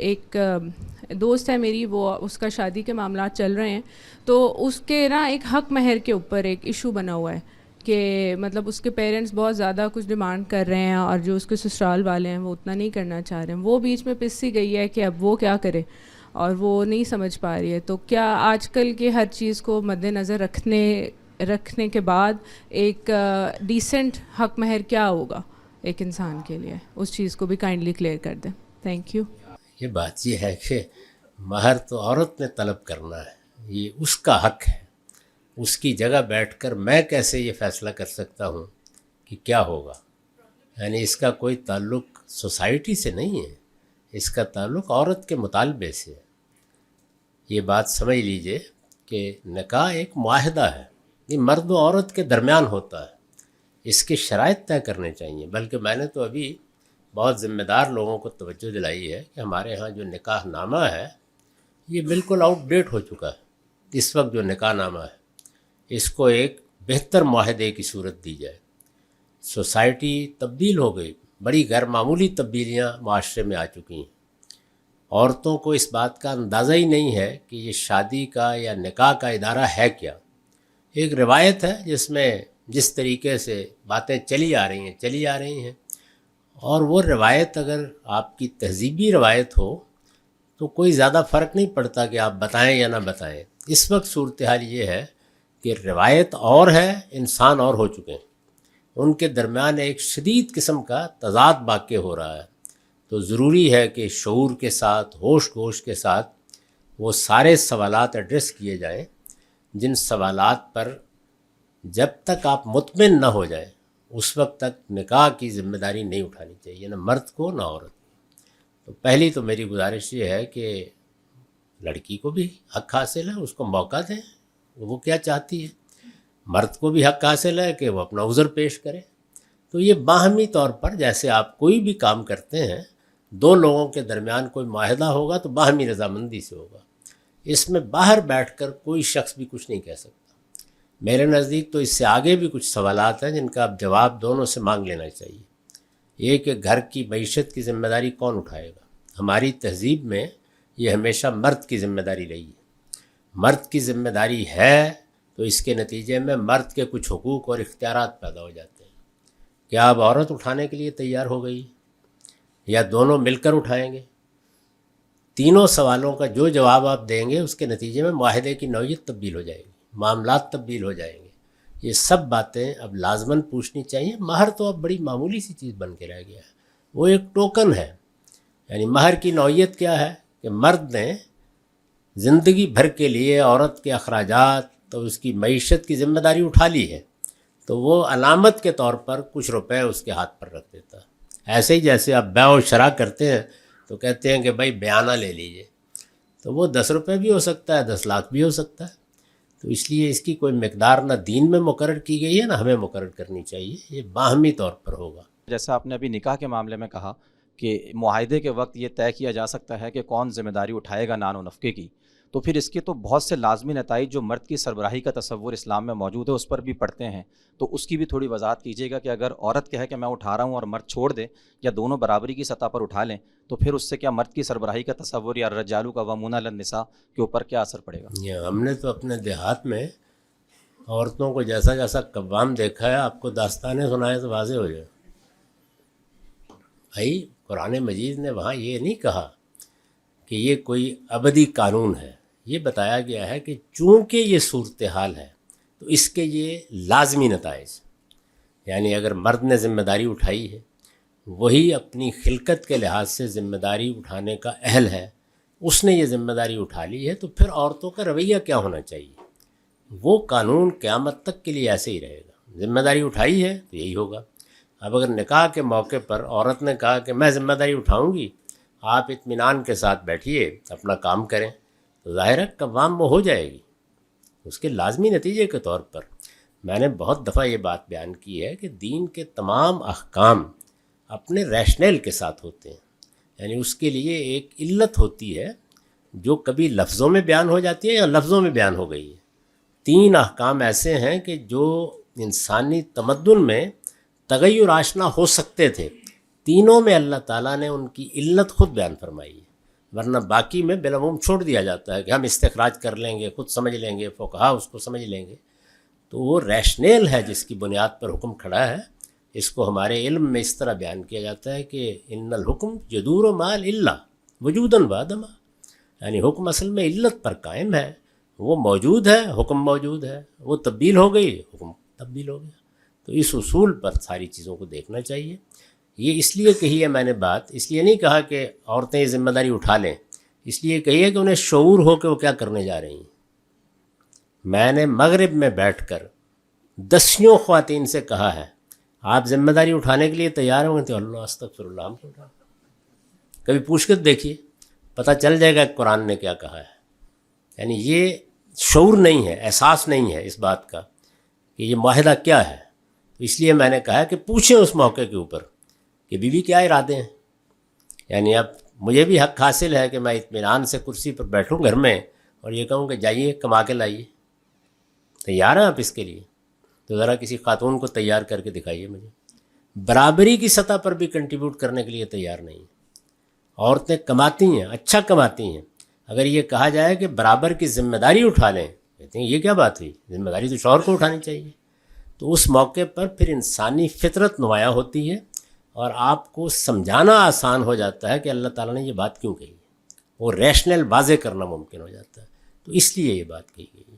ایک دوست ہے میری, وہ اس کا شادی کے معاملات چل رہے ہیں, تو اس کے نا ایک حق مہر کے اوپر ایک ایشو بنا ہوا ہے کہ مطلب اس کے پیرنٹس بہت زیادہ کچھ ڈیمانڈ کر رہے ہیں اور جو اس کے سسرال والے ہیں وہ اتنا نہیں کرنا چاہ رہے ہیں. وہ بیچ میں پس سی گئی ہے کہ اب وہ کیا کرے اور وہ نہیں سمجھ پا رہی ہے. تو کیا آج کل کے ہر چیز کو مد نظر رکھنے کے بعد ایک ڈیسنٹ حق مہر کیا ہوگا ایک انسان کے لیے, اس چیز کو بھی کائنڈلی کلیئر کر دیں. Thank you. یہ بات یہ ہے کہ مہر تو عورت نے طلب کرنا ہے, یہ اس کا حق ہے. اس کی جگہ بیٹھ کر میں کیسے یہ فیصلہ کر سکتا ہوں کہ کیا ہوگا؟ یعنی اس کا کوئی تعلق سوسائٹی سے نہیں ہے, اس کا تعلق عورت کے مطالبے سے. یہ بات سمجھ لیجئے کہ نکاح ایک معاہدہ ہے, یہ مرد و عورت کے درمیان ہوتا ہے, اس کے شرائط طے کرنے چاہیے. بلکہ میں نے تو ابھی بہت ذمہ دار لوگوں کو توجہ دلائی ہے کہ ہمارے ہاں جو نکاح نامہ ہے یہ بالکل آؤٹ ڈیٹ ہو چکا ہے. اس وقت جو نکاح نامہ ہے اس کو ایک بہتر معاہدے کی صورت دی جائے. سوسائٹی تبدیل ہو گئی, بڑی غیر معمولی تبدیلیاں معاشرے میں آ چکی ہیں. عورتوں کو اس بات کا اندازہ ہی نہیں ہے کہ یہ شادی کا یا نکاح کا ادارہ ہے کیا. ایک روایت ہے جس میں جس طریقے سے باتیں چلی آ رہی ہیں, اور وہ روایت اگر آپ کی تہذیبی روایت ہو تو کوئی زیادہ فرق نہیں پڑتا کہ آپ بتائیں یا نہ بتائیں. اس وقت صورتحال یہ ہے کہ روایت اور ہے, انسان اور ہو چکے ہیں, ان کے درمیان ایک شدید قسم کا تضاد واقع ہو رہا ہے. تو ضروری ہے کہ شعور کے ساتھ, ہوش گوش کے ساتھ وہ سارے سوالات ایڈریس کیے جائیں جن سوالات پر جب تک آپ مطمئن نہ ہو جائیں اس وقت تک نکاح کی ذمہ داری نہیں اٹھانی چاہیے, نہ مرد کو نہ عورت. تو پہلی تو میری گزارش یہ ہے کہ لڑکی کو بھی حق حاصل ہے, اس کو موقع دیں وہ کیا چاہتی ہے. مرد کو بھی حق حاصل ہے کہ وہ اپنا عذر پیش کرے. تو یہ باہمی طور پر جیسے آپ کوئی بھی کام کرتے ہیں, دو لوگوں کے درمیان کوئی معاہدہ ہوگا تو باہمی رضامندی سے ہوگا. اس میں باہر بیٹھ کر کوئی شخص بھی کچھ نہیں کہہ سکتا. میرے نزدیک تو اس سے آگے بھی کچھ سوالات ہیں جن کا اب جواب دونوں سے مانگ لینا چاہیے. یہ کہ گھر کی معیشت کی ذمہ داری کون اٹھائے گا؟ ہماری تہذیب میں یہ ہمیشہ مرد کی ذمہ داری رہی ہے. مرد کی ذمہ داری ہے تو اس کے نتیجے میں مرد کے کچھ حقوق اور اختیارات پیدا ہو جاتے ہیں. کیا اب عورت اٹھانے کے لیے تیار ہو گئی یا دونوں مل کر اٹھائیں گے؟ تینوں سوالوں کا جو جواب آپ دیں گے اس کے نتیجے میں معاہدے کی نوعیت تبدیل ہو جائے گی, معاملات تبدیل ہو جائیں گے. یہ سب باتیں اب لازماً پوچھنی چاہیے. مہر تو اب بڑی معمولی سی چیز بن کے رہ گیا ہے, وہ ایک ٹوکن ہے. یعنی مہر کی نوعیت کیا ہے کہ مرد نے زندگی بھر کے لیے عورت کے اخراجات تو اس کی معیشت کی ذمہ داری اٹھا لی ہے, تو وہ علامت کے طور پر کچھ روپے اس کے ہاتھ پر رکھ دیتا. ایسے ہی جیسے آپ بیع و شراء کرتے ہیں تو کہتے ہیں کہ بھائی بیانہ لے لیجئے, تو وہ 10 روپے بھی ہو سکتا ہے, 10 لاکھ بھی ہو سکتا ہے. تو اس لیے اس کی کوئی مقدار نہ دین میں مقرر کی گئی ہے نہ ہمیں مقرر کرنی چاہیے. یہ باہمی طور پر ہوگا. جیسا آپ نے ابھی نکاح کے معاملے میں کہا کہ معاہدے کے وقت یہ طے کیا جا سکتا ہے کہ کون ذمہ داری اٹھائے گا نان و نفقے کی, تو پھر اس کے تو بہت سے لازمی نتائج جو مرد کی سربراہی کا تصور اسلام میں موجود ہے اس پر بھی پڑتے ہیں. تو اس کی بھی تھوڑی وضاحت کیجیے گا کہ اگر عورت کہے کہ میں اٹھا رہا ہوں اور مرد چھوڑ دے یا دونوں برابری کی سطح پر اٹھا لیں تو پھر اس سے کیا مرد کی سربراہی کا تصور یا الرجال قوامون علی النساء کے اوپر کیا اثر پڑے گا؟ ہم نے تو اپنے دیہات میں عورتوں کو جیسا جیسا قوام دیکھا ہے, آپ کو داستانیں سنائے تو واضح ہو جائے. بھائی قرآن مجید نے وہاں یہ نہیں کہا کہ یہ کوئی ابدی قانون ہے, یہ بتایا گیا ہے کہ چونکہ یہ صورتحال ہے تو اس کے یہ لازمی نتائج. یعنی اگر مرد نے ذمہ داری اٹھائی ہے, وہی اپنی خلقت کے لحاظ سے ذمہ داری اٹھانے کا اہل ہے, اس نے یہ ذمہ داری اٹھا لی ہے, تو پھر عورتوں کا رویہ کیا ہونا چاہیے؟ وہ قانون قیامت تک کے لیے ایسے ہی رہے گا. ذمہ داری اٹھائی ہے تو یہی ہوگا. اب اگر نکاح کے موقع پر عورت نے کہا کہ میں ذمہ داری اٹھاؤں گی, آپ اطمینان کے ساتھ بیٹھیے اپنا کام کریں, تو ظاہر ہے قوام وہ ہو جائے گی. اس کے لازمی نتیجے کے طور پر میں نے بہت دفعہ یہ بات بیان کی ہے کہ دین کے تمام احکام اپنے ریشنل کے ساتھ ہوتے ہیں. یعنی اس کے لیے ایک علت ہوتی ہے جو کبھی لفظوں میں بیان ہو جاتی ہے یا لفظوں میں بیان ہو گئی ہے. 3 احکام ایسے ہیں کہ جو انسانی تمدن میں تغیر آشنا ہو سکتے تھے, تینوں میں اللہ تعالیٰ نے ان کی علت خود بیان فرمائی ہے. ورنہ باقی میں بالعموم چھوڑ دیا جاتا ہے کہ ہم استخراج کر لیں گے، خود سمجھ لیں گے، فقہا اس کو سمجھ لیں گے. تو وہ ریشنل ہے جس کی بنیاد پر حکم کھڑا ہے. اس کو ہمارے علم میں اس طرح بیان کیا جاتا ہے کہ ان الحکم جدور مال اللہ وجوداً وعدما، یعنی حکم اصل میں علت پر قائم ہے. وہ موجود ہے، حکم موجود ہے، وہ تبدیل ہو گئی، حکم تبدیل ہو گیا. تو اس اصول پر ساری چیزوں کو دیکھنا چاہیے. یہ اس لیے کہی ہے میں نے بات، اس لیے نہیں کہا کہ عورتیں یہ ذمہ داری اٹھا لیں، اس لیے کہی ہے کہ انہیں شعور ہو کہ وہ کیا کرنے جا رہی ہیں. میں نے مغرب میں بیٹھ کر دسیوں خواتین سے کہا ہے آپ ذمہ داری اٹھانے کے لیے تیار ہوں گے تو اللہ استغفر اللہ ہم کو اٹھا. کبھی پوچھ کر دیکھیے، پتہ چل جائے گا کہ قرآن نے کیا کہا ہے. یعنی یہ شعور نہیں ہے، احساس نہیں ہے اس بات کا کہ یہ معاہدہ کیا ہے. تو اس لیے میں نے کہا کہ پوچھیں اس موقع کے اوپر کہ بیوی کیا ارادے ہیں. یعنی اب مجھے بھی حق حاصل ہے کہ میں اطمینان سے کرسی پر بیٹھوں گھر میں اور یہ کہوں کہ جائیے کما کے لائیے. تیار ہیں آپ اس کے لیے؟ تو ذرا کسی خاتون کو تیار کر کے دکھائیے مجھے. برابری کی سطح پر بھی کنٹریبیوٹ کرنے کے لیے تیار نہیں. عورتیں کماتی ہیں، اچھا کماتی ہیں. اگر یہ کہا جائے کہ برابر کی ذمہ داری اٹھا لیں، کہتے ہیں یہ کیا بات ہوئی، ذمہ داری تو شوہر کو اٹھانی چاہیے. تو اس موقع پر پھر انسانی فطرت نمایاں ہوتی ہے اور آپ کو سمجھانا آسان ہو جاتا ہے کہ اللہ تعالیٰ نے یہ بات کیوں کہی ہے. وہ ریشنل واضح کرنا ممکن ہو جاتا ہے. تو اس لیے یہ بات کہی گئی ہے.